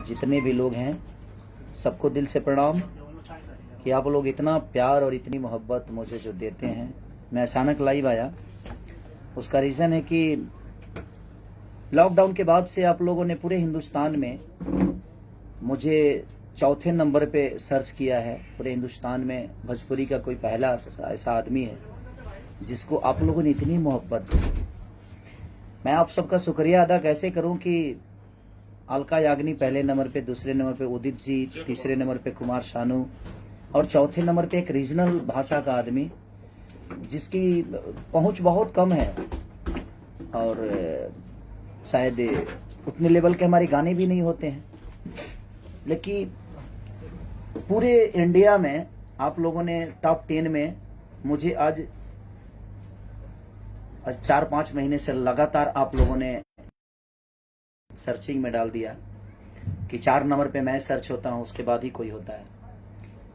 जितने भी लोग हैं सबको दिल से प्रणाम कि आप लोग इतना प्यार और इतनी मोहब्बत मुझे जो देते हैं। मैं अचानक लाइव आया, उसका रीज़न है कि लॉकडाउन के बाद से आप लोगों ने पूरे हिंदुस्तान में मुझे चौथे नंबर पे सर्च किया है। पूरे हिंदुस्तान में भोजपुरी का कोई पहला ऐसा आदमी है जिसको आप लोगों ने इतनी मोहब्बत दी। मैं आप सबका शुक्रिया अदा कैसे करूं कि अलका याग्निक पहले नंबर पे, दूसरे नंबर पे उदित जी, तीसरे नंबर पे कुमार शानू और चौथे नंबर पे एक रीजनल भाषा का आदमी जिसकी पहुंच बहुत कम है और शायद उतने लेवल के हमारे गाने भी नहीं होते हैं, लेकिन पूरे इंडिया में आप लोगों ने टॉप 10 में मुझे आज 4-5 महीने से लगातार आप लोगों ने सर्चिंग में डाल दिया कि 4 नंबर पे मैं सर्च होता हूं, उसके बाद ही कोई होता है।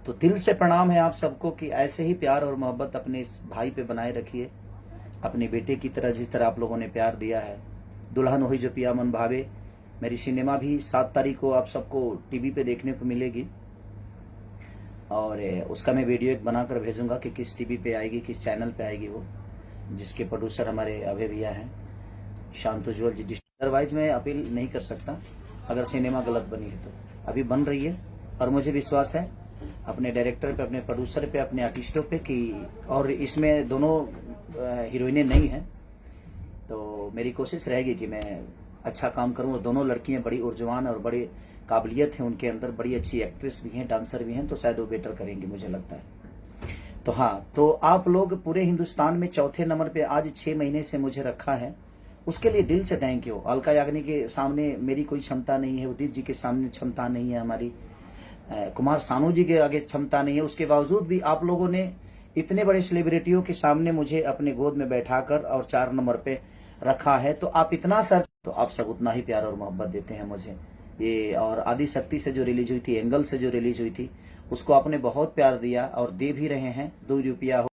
तो दिल से प्रणाम है आप सबको कि ऐसे ही प्यार और मोहब्बत अपने इस भाई पे बनाए रखिए, अपने बेटे की तरह जिस तरह आप लोगों ने प्यार दिया है। दुल्हन हुई जो पिया मन भावे मेरी सिनेमा भी 7 तारीख को आप सबको टीवी पे देखने को मिलेगी और उसका मैं वीडियो एक बनाकर भेजूंगा कि किस टीवी पे आएगी, किस चैनल पे आएगी वो, जिसके प्रोड्यूसर हमारे अभय भैया हैं, शांत उज्ज्वल जी। अदरवाइज मैं अपील नहीं कर सकता अगर सिनेमा गलत बनी है तो। अभी बन रही है और मुझे विश्वास है अपने डायरेक्टर पे, अपने प्रोड्यूसर पे, अपने आर्टिस्टों पे कि, और इसमें दोनों हीरोइनें नहीं हैं तो मेरी कोशिश रहेगी कि मैं अच्छा काम करूं। और दोनों लड़कियां बड़ी ऊर्जवान और बड़ी काबिलियत है उनके अंदर, बड़ी अच्छी एक्ट्रेस भी हैं, डांसर भी हैं, तो शायद वो बेटर करेंगे मुझे लगता है। तो हाँ, तो आप लोग पूरे हिंदुस्तान में चौथे नंबर पे आज 6 महीने से मुझे रखा है, उसके लिए दिल से थैंक यू। अलका याग्निक के सामने मेरी कोई क्षमता नहीं है, उदित जी के सामने क्षमता नहीं है, हमारी कुमार सानू जी के आगे क्षमता नहीं है, उसके बावजूद भी आप लोगों ने इतने बड़े सेलिब्रिटियों के सामने मुझे अपने गोद में बैठाकर और 4 नंबर पे रखा है। तो आप इतना सर्च, तो आप सब उतना ही प्यार और मोहब्बत देते हैं मुझे। ये और आदि शक्ति से जो रिलीज हुई थी, एंगल से जो रिलीज हुई थी, उसको आपने बहुत प्यार दिया और दे भी रहे हैं। 2 रुपया